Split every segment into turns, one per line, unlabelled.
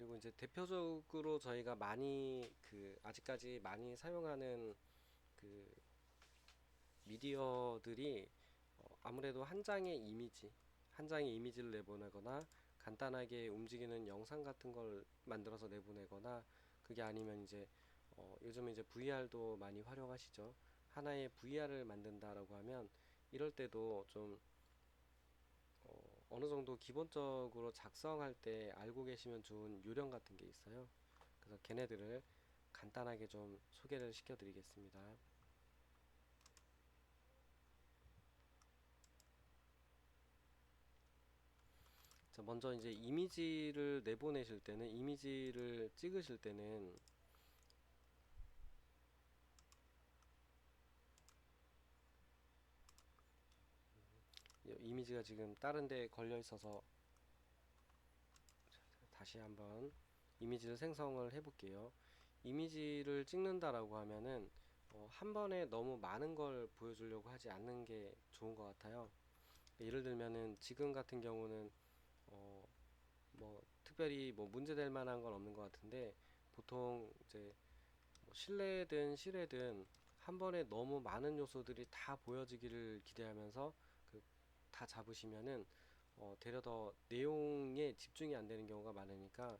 그리고 이제 대표적으로 저희가 많이 아직까지 많이 사용하는 그 미디어들이 아무래도 한 장의 이미지를 내보내거나 간단하게 움직이는 영상 같은 걸 만들어서 내보내거나, 그게 아니면 이제 요즘은 이제 VR도 많이 활용하시죠. 하나의 VR을 만든다라고 하면 이럴 때도 좀 어느 정도 기본적으로 작성할 때 알고 계시면 좋은 요령 같은 게 있어요. 그래서 걔네들을 간단하게 좀 소개를 시켜 드리겠습니다. 자, 먼저 이제 이미지를 내보내실 때는, 이미지를 찍으실 때는 이미지가 지금 다른 데 걸려 있어서 다시 한번 이미지를 생성을 해 볼게요. 이미지를 찍는다라고 하면은 한 번에 너무 많은 걸 보여주려고 하지 않는 게 좋은 것 같아요. 예를 들면은 지금 같은 경우는 어, 뭐 특별히 뭐 문제될 만한 건 없는 것 같은데, 보통 이제 뭐 실내든 실외든 한 번에 너무 많은 요소들이 다 보여지기를 기대하면서 다 잡으시면은 되려 더 내용에 집중이 안 되는 경우가 많으니까,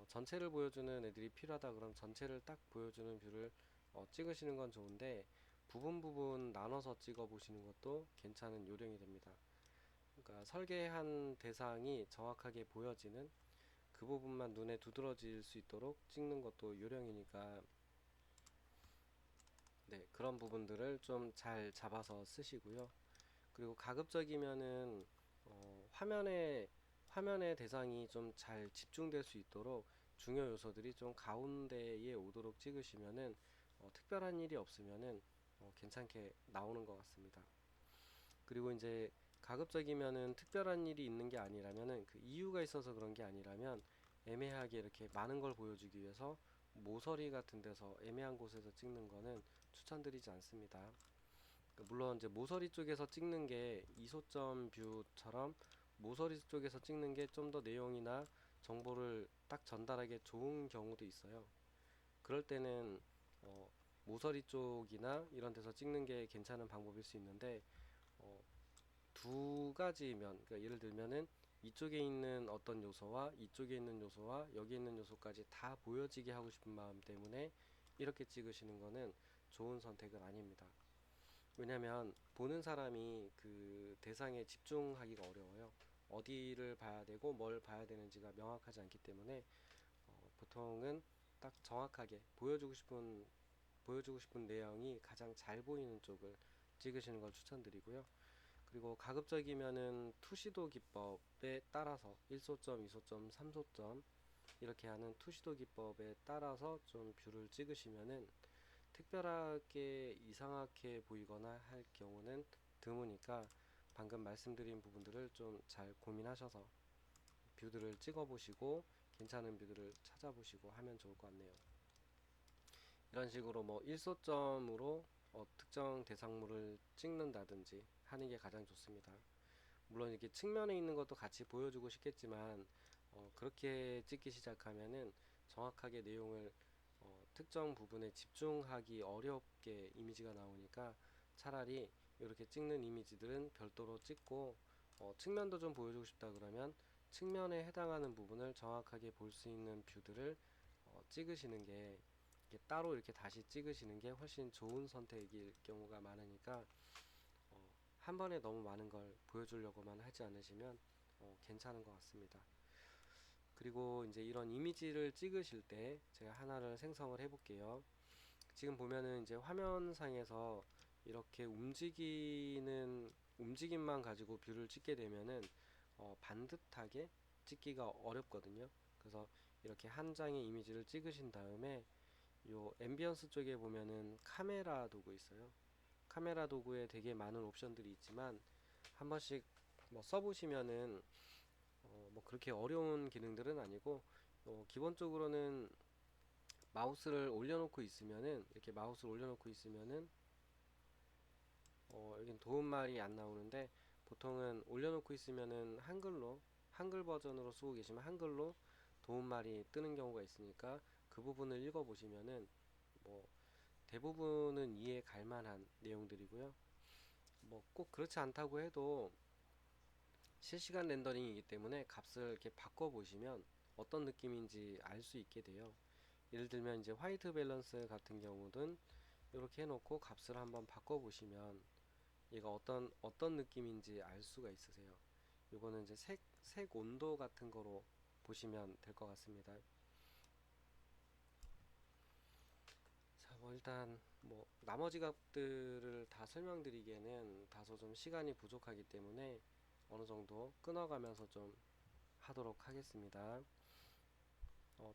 전체를 보여주는 애들이 필요하다 그럼 전체를 딱 보여주는 뷰를 찍으시는 건 좋은데, 부분 부분 나눠서 찍어 보시는 것도 괜찮은 요령이 됩니다. 그러니까 설계한 대상이 정확하게 보여지는 그 부분만 눈에 두드러질 수 있도록 찍는 것도 요령이니까, 네, 그런 부분들을 좀 잘 잡아서 쓰시고요. 그리고 가급적이면은 화면의 대상이 좀 잘 집중될 수 있도록 중요 요소들이 좀 가운데에 오도록 찍으시면은 특별한 일이 없으면은 괜찮게 나오는 것 같습니다. 그리고 이제 가급적이면은 특별한 일이 있는 게 아니라면은, 그 이유가 있어서 그런 게 아니라면 애매하게 이렇게 많은 걸 보여주기 위해서 모서리 같은 데서 애매한 곳에서 찍는 거는 추천드리지 않습니다. 물론 이제 모서리 쪽에서 찍는 게 이소점 뷰처럼 모서리 쪽에서 찍는 게 좀 더 내용이나 정보를 딱 전달하기 좋은 경우도 있어요. 그럴 때는 모서리 쪽이나 이런 데서 찍는 게 괜찮은 방법일 수 있는데, 어, 두 가지면, 그러니까 예를 들면은 이쪽에 있는 어떤 요소와 이쪽에 있는 요소와 여기 있는 요소까지 다 보여지게 하고 싶은 마음 때문에 이렇게 찍으시는 거는 좋은 선택은 아닙니다. 왜냐면 보는 사람이 그 대상에 집중하기가 어려워요. 어디를 봐야 되고 뭘 봐야 되는지가 명확하지 않기 때문에 보통은 딱 정확하게 보여주고 싶은 내용이 가장 잘 보이는 쪽을 찍으시는 걸 추천드리고요. 그리고 가급적이면은 투시도 기법에 따라서 1소점, 2소점, 3소점 이렇게 하는 투시도 기법에 따라서 좀 뷰를 찍으시면은 특별하게 이상하게 보이거나 할 경우는 드무니까, 방금 말씀드린 부분들을 좀 잘 고민하셔서 뷰들을 찍어 보시고 괜찮은 뷰들을 찾아보시고 하면 좋을 것 같네요. 이런 식으로 뭐 1소점으로 특정 대상물을 찍는다든지 하는 게 가장 좋습니다. 물론 이렇게 측면에 있는 것도 같이 보여주고 싶겠지만, 그렇게 찍기 시작하면은 정확하게 내용을 특정 부분에 집중하기 어렵게 이미지가 나오니까, 차라리 이렇게 찍는 이미지들은 별도로 찍고, 측면도 좀 보여주고 싶다 그러면 측면에 해당하는 부분을 정확하게 볼 수 있는 뷰들을 찍으시는 게, 이렇게 따로 이렇게 다시 찍으시는 게 훨씬 좋은 선택일 경우가 많으니까, 한 번에 너무 많은 걸 보여주려고만 하지 않으시면 괜찮은 것 같습니다. 그리고 이제 이런 이미지를 찍으실 때 제가 하나를 생성을 해 볼게요. 지금 보면은 이제 화면상에서 이렇게 움직이는 움직임만 가지고 뷰를 찍게 되면은 반듯하게 찍기가 어렵거든요. 그래서 이렇게 한 장의 이미지를 찍으신 다음에 요 앰비언스 쪽에 보면은 카메라 도구 있어요. 카메라 도구에 되게 많은 옵션들이 있지만 한 번씩 뭐 써보시면은 뭐 그렇게 어려운 기능들은 아니고, 기본적으로는 마우스를 올려놓고 있으면은 이렇게 마우스를 올려놓고 있으면은 여긴 도움말이 안 나오는데, 보통은 올려놓고 있으면은 한글 버전으로 쓰고 계시면 한글로 도움말이 뜨는 경우가 있으니까 그 부분을 읽어보시면은 뭐 대부분은 이해 갈 만한 내용들이고요. 뭐 꼭 그렇지 않다고 해도 실시간 렌더링이기 때문에 값을 이렇게 바꿔보시면 어떤 느낌인지 알 수 있게 돼요. 예를 들면 이제 화이트 밸런스 같은 경우는 이렇게 해놓고 값을 한번 바꿔보시면 얘가 어떤 느낌인지 알 수가 있으세요. 요거는 이제 색 온도 같은 거로 보시면 될 것 같습니다. 자, 뭐 일단 뭐 나머지 값들을 다 설명드리기에는 다소 좀 시간이 부족하기 때문에 어느 정도 끊어가면서 좀 하도록 하겠습니다.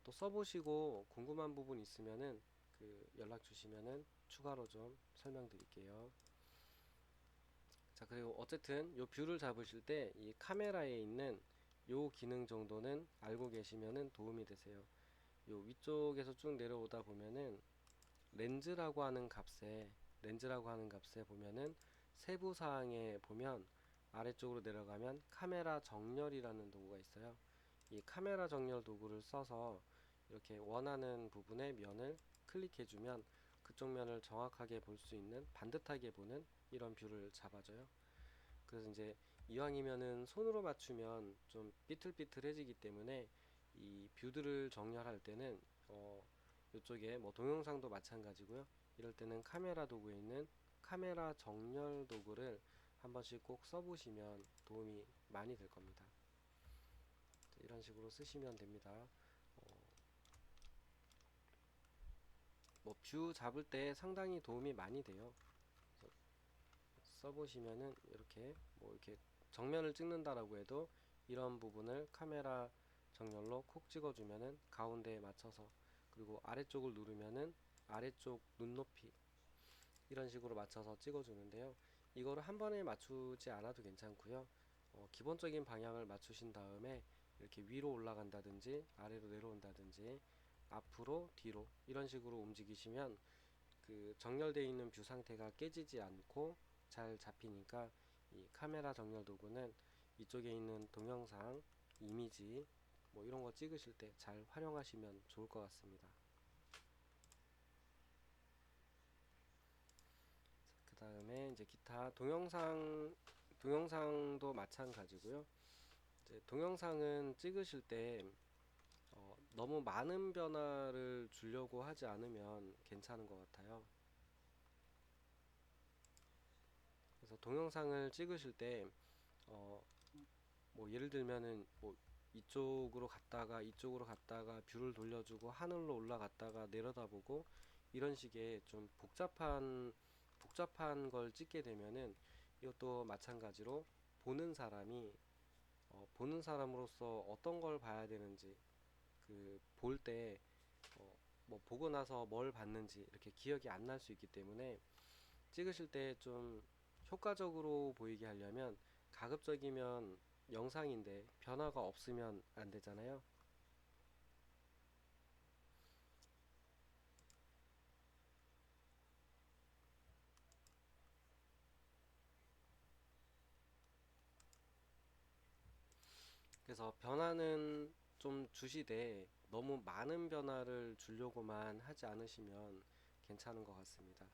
또 써보시고 궁금한 부분 있으면은 그 연락 주시면은 추가로 좀 설명드릴게요. 자, 그리고 어쨌든 요 뷰를 잡으실 때 이 카메라에 있는 요 기능 정도는 알고 계시면은 도움이 되세요. 요 위쪽에서 쭉 내려오다 보면은 렌즈라고 하는 값에 보면은 세부 사항에 보면 아래쪽으로 내려가면 카메라 정렬이라는 도구가 있어요. 이 카메라 정렬 도구를 써서 이렇게 원하는 부분의 면을 클릭해주면 그쪽 면을 정확하게 볼 수 있는, 반듯하게 보는 이런 뷰를 잡아줘요. 그래서 이제 이왕이면은 손으로 맞추면 좀 삐뚤삐뚤해지기 때문에 이 뷰들을 정렬할 때는 이쪽에 뭐 동영상도 마찬가지고요. 이럴 때는 카메라 도구에 있는 카메라 정렬 도구를 한 번씩 꼭 써보시면 도움이 많이 될 겁니다. 이런 식으로 쓰시면 됩니다. 뭐 뷰 잡을 때 상당히 도움이 많이 돼요. 써보시면은 이렇게 뭐 이렇게 정면을 찍는다라고 해도 이런 부분을 카메라 정렬로 콕 찍어주면은 가운데에 맞춰서, 그리고 아래쪽을 누르면은 아래쪽 눈높이 이런 식으로 맞춰서 찍어주는데요. 이거를 한 번에 맞추지 않아도 괜찮고요. 기본적인 방향을 맞추신 다음에 이렇게 위로 올라간다든지 아래로 내려온다든지 앞으로 뒤로 이런 식으로 움직이시면 그 정렬되어 있는 뷰 상태가 깨지지 않고 잘 잡히니까 이 카메라 정렬 도구는 이쪽에 있는 동영상, 이미지 뭐 이런 거 찍으실 때 잘 활용하시면 좋을 것 같습니다. 그 다음에 이제 기타 동영상도 마찬가지고요. 이제 동영상은 찍으실 때 너무 많은 변화를 주려고 하지 않으면 괜찮은 것 같아요. 그래서 동영상을 찍으실 때 뭐 예를 들면은 뭐 이쪽으로 갔다가 뷰를 돌려주고 하늘로 올라갔다가 내려다보고 이런 식의 좀 복잡한 걸 찍게 되면은 이것도 마찬가지로 보는 사람이 보는 사람으로서 어떤 걸 봐야 되는지, 그 볼 때 뭐 보고 나서 뭘 봤는지 이렇게 기억이 안 날 수 있기 때문에 찍으실 때 좀 효과적으로 보이게 하려면 가급적이면 영상인데 변화가 없으면 안 되잖아요. 그래서 변화는 좀 주시되 너무 많은 변화를 주려고만 하지 않으시면 괜찮은 것 같습니다.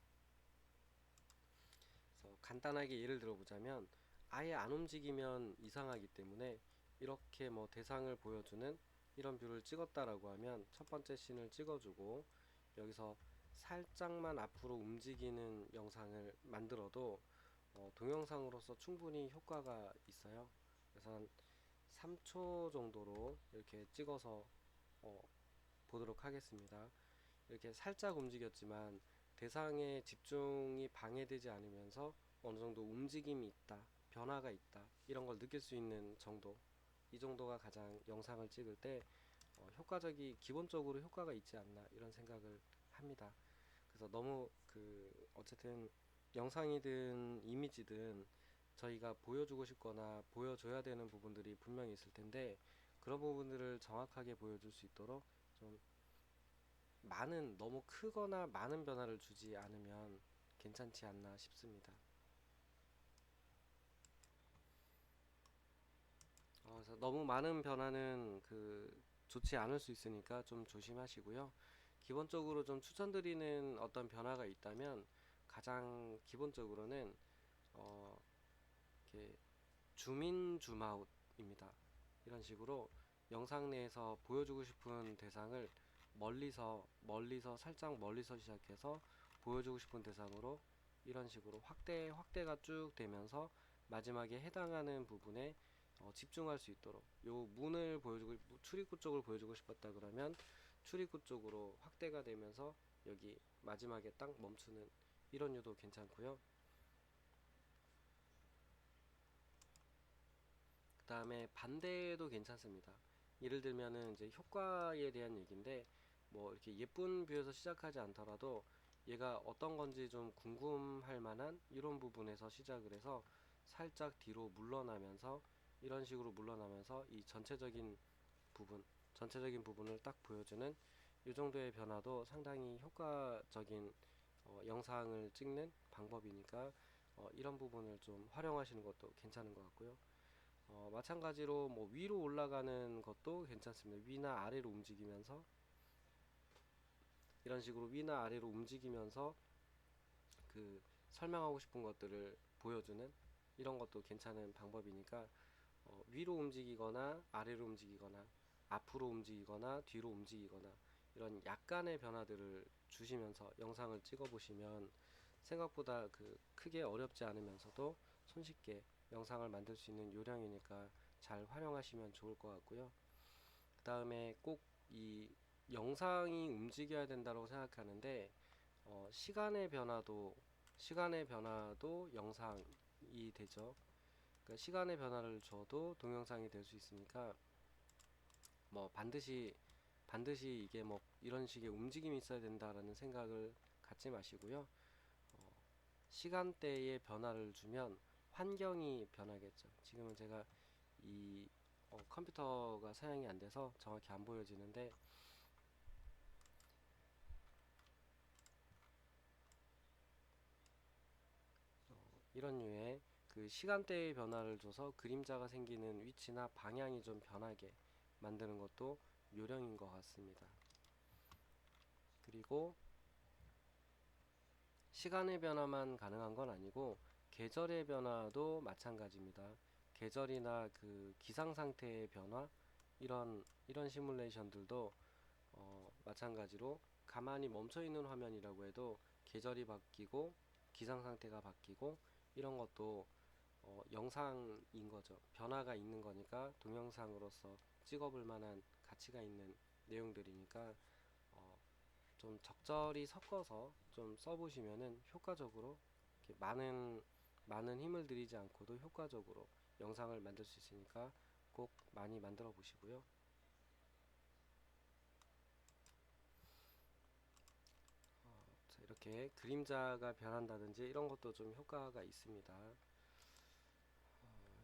그래서 간단하게 예를 들어 보자면 아예 안 움직이면 이상하기 때문에 이렇게 뭐 대상을 보여주는 이런 뷰를 찍었다라고 하면 첫 번째 씬을 찍어주고 여기서 살짝만 앞으로 움직이는 영상을 만들어도 동영상으로서 충분히 효과가 있어요. 그래서 한 3초 정도로 이렇게 찍어서 어, 보도록 하겠습니다. 이렇게 살짝 움직였지만 대상의 집중이 방해되지 않으면서 어느 정도 움직임이 있다, 변화가 있다, 이런 걸 느낄 수 있는 정도, 이 정도가 가장 영상을 찍을 때 기본적으로 효과가 있지 않나 이런 생각을 합니다. 그래서 너무 어쨌든 영상이든 이미지든 저희가 보여주고 싶거나 보여줘야 되는 부분들이 분명히 있을 텐데 그런 부분들을 정확하게 보여줄 수 있도록 좀 너무 크거나 많은 변화를 주지 않으면 괜찮지 않나 싶습니다. 그래서 너무 많은 변화는 좋지 않을 수 있으니까 좀 조심하시고요. 기본적으로 좀 추천드리는 어떤 변화가 있다면 가장 기본적으로는 어, 이렇게 줌인 줌아웃입니다. 이런 식으로 영상 내에서 보여주고 싶은 대상을 멀리서 살짝 멀리서 시작해서 보여주고 싶은 대상으로 이런 식으로 확대가 쭉 되면서 마지막에 해당하는 부분에 집중할 수 있도록 요 문을 보여주고 출입구 쪽을 보여주고 싶었다 그러면 출입구 쪽으로 확대가 되면서 여기 마지막에 딱 멈추는 이런 유도 괜찮고요. 그 다음에 반대도 괜찮습니다. 예를 들면은 이제 효과에 대한 얘기인데 뭐 이렇게 예쁜 뷰에서 시작하지 않더라도 얘가 어떤 건지 좀 궁금할 만한 이런 부분에서 시작을 해서 살짝 뒤로 물러나면서 이런 식으로 물러나면서 이 전체적인 부분을 딱 보여주는 이 정도의 변화도 상당히 효과적인 영상을 찍는 방법이니까 이런 부분을 좀 활용하시는 것도 괜찮은 것 같고요. 마찬가지로 뭐 위로 올라가는 것도 괜찮습니다. 위나 아래로 움직이면서 이런 식으로 위나 아래로 움직이면서 그 설명하고 싶은 것들을 보여주는 이런 것도 괜찮은 방법이니까 위로 움직이거나 아래로 움직이거나 앞으로 움직이거나 뒤로 움직이거나 이런 약간의 변화들을 주시면서 영상을 찍어 보시면 생각보다 그 크게 어렵지 않으면서도 손쉽게 영상을 만들 수 있는 요령이니까 잘 활용하시면 좋을 것 같고요. 그 다음에 꼭 이 영상이 움직여야 된다고 생각하는데 시간의 변화도 영상이 되죠. 그러니까 시간의 변화를 줘도 동영상이 될 수 있으니까 뭐 반드시 이게 뭐 이런 식의 움직임이 있어야 된다라는 생각을 갖지 마시고요. 시간대의 변화를 주면 환경이 변하겠죠. 지금은 제가 이 컴퓨터가 사양이 안 돼서 정확히 안 보여지는데 이런 류의 그 시간대의 변화를 줘서 그림자가 생기는 위치나 방향이 좀 변하게 만드는 것도 요령인 것 같습니다. 그리고 시간의 변화만 가능한 건 아니고 계절의 변화도 마찬가지입니다. 계절이나 그 기상 상태의 변화 이런 시뮬레이션들도 마찬가지로 가만히 멈춰 있는 화면이라고 해도 계절이 바뀌고 기상 상태가 바뀌고 이런 것도 영상인 거죠. 변화가 있는 거니까 동영상으로서 찍어볼 만한 가치가 있는 내용들이니까 어, 좀 적절히 섞어서 좀 써보시면은 효과적으로 이렇게 많은 힘을 들이지 않고도 효과적으로 영상을 만들 수 있으니까 꼭 많이 만들어 보시고요. 자, 이렇게 그림자가 변한다든지 이런 것도 좀 효과가 있습니다.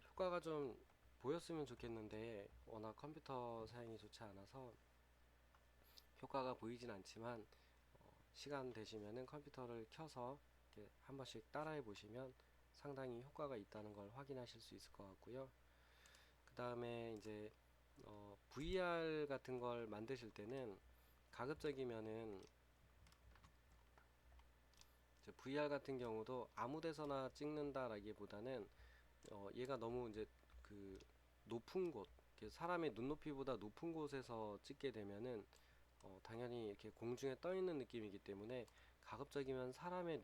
효과가 좀 보였으면 좋겠는데 워낙 컴퓨터 사양이 좋지 않아서 효과가 보이진 않지만 시간 되시면은 컴퓨터를 켜서 이렇게 한 번씩 따라해 보시면 상당히 효과가 있다는 걸 확인하실 수 있을 것 같고요. 그 다음에 이제 VR 같은 걸 만드실 때는 가급적이면은 이제 VR 같은 경우도 아무 데서나 찍는다라기보다는 얘가 너무 이제 그 높은 곳, 이렇게 사람의 눈높이보다 높은 곳에서 찍게 되면은 당연히 이렇게 공중에 떠 있는 느낌이기 때문에 가급적이면 사람의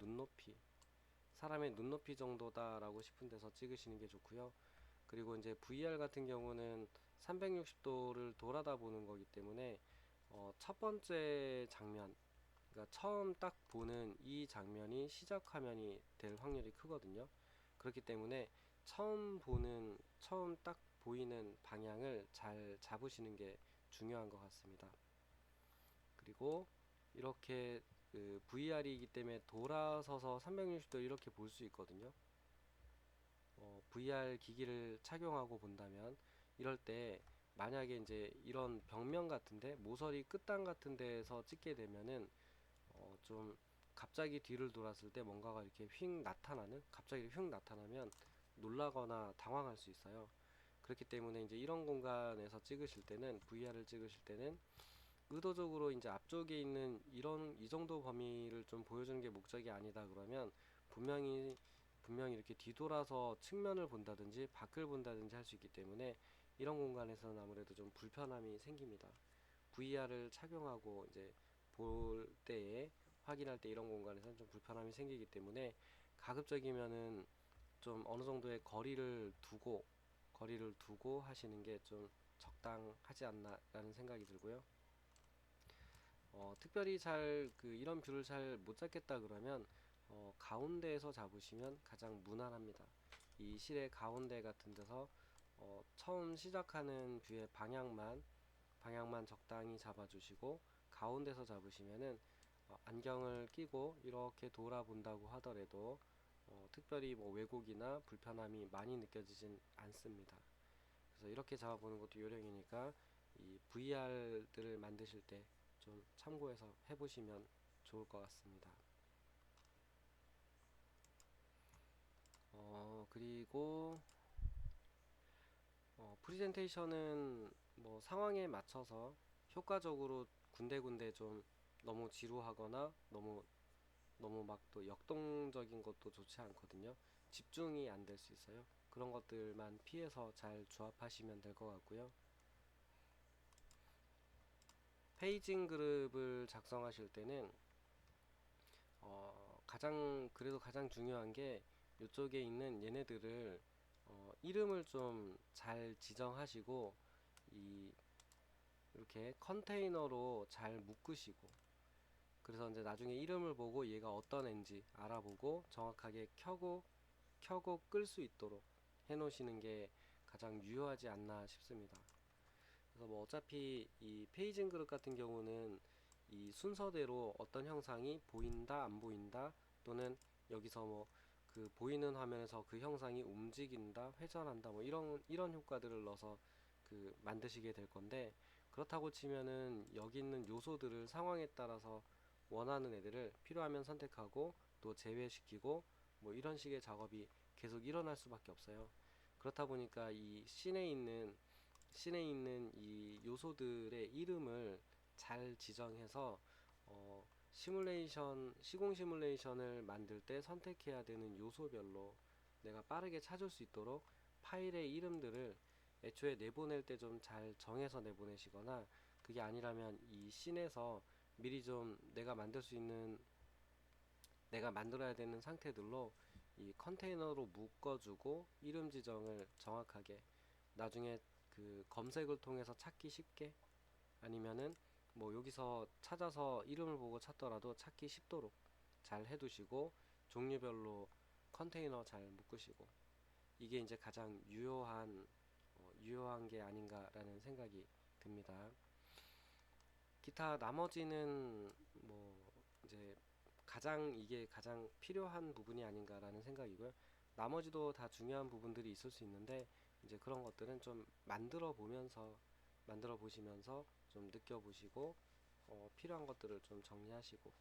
눈높이 정도다라고 싶은 데서 찍으시는 게 좋고요. 그리고 이제 VR 같은 경우는 360도를 돌아다 보는 거기 때문에 첫 번째 장면, 그러니까 처음 딱 보는 이 장면이 시작 화면이 될 확률이 크거든요. 그렇기 때문에 처음 딱 보이는 방향을 잘 잡으시는 게 중요한 것 같습니다. 그리고 이렇게 그 VR이기 때문에 돌아서서 360도 이렇게 볼 수 있거든요. VR 기기를 착용하고 본다면 이럴 때 만약에 이제 이런 벽면 같은데 모서리 끝단 같은 데에서 찍게 되면은 좀 갑자기 뒤를 돌았을 때 뭔가가 이렇게 갑자기 휙 나타나면 놀라거나 당황할 수 있어요. 그렇기 때문에 이제 이런 공간에서 찍으실 때는 VR을 찍으실 때는 의도적으로 이제 앞쪽에 있는 이 정도 범위를 좀 보여주는 게 목적이 아니다 그러면 분명히 이렇게 뒤돌아서 측면을 본다든지 밖을 본다든지 할 수 있기 때문에 이런 공간에서는 아무래도 좀 불편함이 생깁니다. VR을 착용하고 이제 볼 때에 확인할 때 이런 공간에서는 좀 불편함이 생기기 때문에 가급적이면은 좀 어느 정도의 거리를 두고 하시는 게 좀 적당하지 않나라는 생각이 들고요. 특별히 이런 뷰를 잘 못 잡겠다 그러면 가운데에서 잡으시면 가장 무난합니다. 이 실의 가운데 같은 데서 처음 시작하는 뷰의 방향만 적당히 잡아주시고 가운데서 잡으시면은 안경을 끼고 이렇게 돌아본다고 하더라도 특별히 뭐 왜곡이나 불편함이 많이 느껴지진 않습니다. 그래서 이렇게 잡아보는 것도 요령이니까 이 VR들을 만드실 때 좀 참고해서 해보시면 좋을 것 같습니다. 그리고 프리젠테이션은 뭐 상황에 맞춰서 효과적으로 군데군데 좀 너무 지루하거나 너무 막 또 역동적인 것도 좋지 않거든요. 집중이 안 될 수 있어요. 그런 것들만 피해서 잘 조합하시면 될 것 같고요. 페이징 그룹을 작성하실 때는 그래도 가장 중요한 게 이쪽에 있는 얘네들을 이름을 좀 잘 지정하시고 이 이렇게 컨테이너로 잘 묶으시고 그래서 이제 나중에 이름을 보고 얘가 어떤 앤지 알아보고 정확하게 켜고 끌 수 있도록 해 놓으시는 게 가장 유효하지 않나 싶습니다. 그래서 뭐 어차피 이 페이징 그룹 같은 경우는 이 순서대로 어떤 형상이 보인다 안 보인다 또는 여기서 뭐 그 보이는 화면에서 그 형상이 움직인다 회전한다 뭐 이런 효과들을 넣어서 그 만드시게 될 건데 그렇다고 치면은 여기 있는 요소들을 상황에 따라서 원하는 애들을 필요하면 선택하고 또 제외시키고 뭐 이런 식의 작업이 계속 일어날 수밖에 없어요. 그렇다 보니까 이 씬에 있는 이 요소들의 이름을 잘 지정해서 시공 시뮬레이션을 만들 때 선택해야 되는 요소별로 내가 빠르게 찾을 수 있도록 파일의 이름들을 애초에 내보낼 때 좀 잘 정해서 내보내시거나 그게 아니라면 이 씬에서 미리 좀 내가 만들어야 되는 상태들로 이 컨테이너로 묶어주고 이름 지정을 정확하게 나중에 그 검색을 통해서 찾기 쉽게 아니면은 뭐 여기서 찾아서 이름을 보고 찾더라도 찾기 쉽도록 잘 해두시고 종류별로 컨테이너 잘 묶으시고 이게 이제 가장 유효한 게 아닌가라는 생각이 듭니다. 기타 나머지는 뭐 이제 이게 가장 필요한 부분이 아닌가라는 생각이고요. 나머지도 다 중요한 부분들이 있을 수 있는데 이제 그런 것들은 좀 만들어 보시면서 좀 느껴보시고 필요한 것들을 좀 정리하시고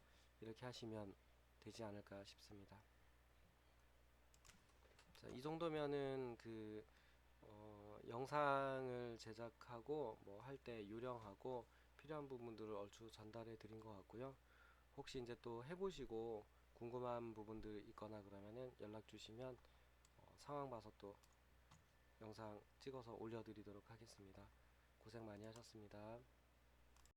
이렇게 하시면 되지 않을까 싶습니다. 자, 이 정도면은 영상을 제작하고 뭐 할 때 요령하고 필요한 부분들을 얼추 전달해 드린 것 같고요. 혹시 이제 또 해보시고 궁금한 부분들 있거나 그러면은 연락 주시면 상황 봐서 또 영상 찍어서 올려드리도록 하겠습니다. 고생 많이 하셨습니다.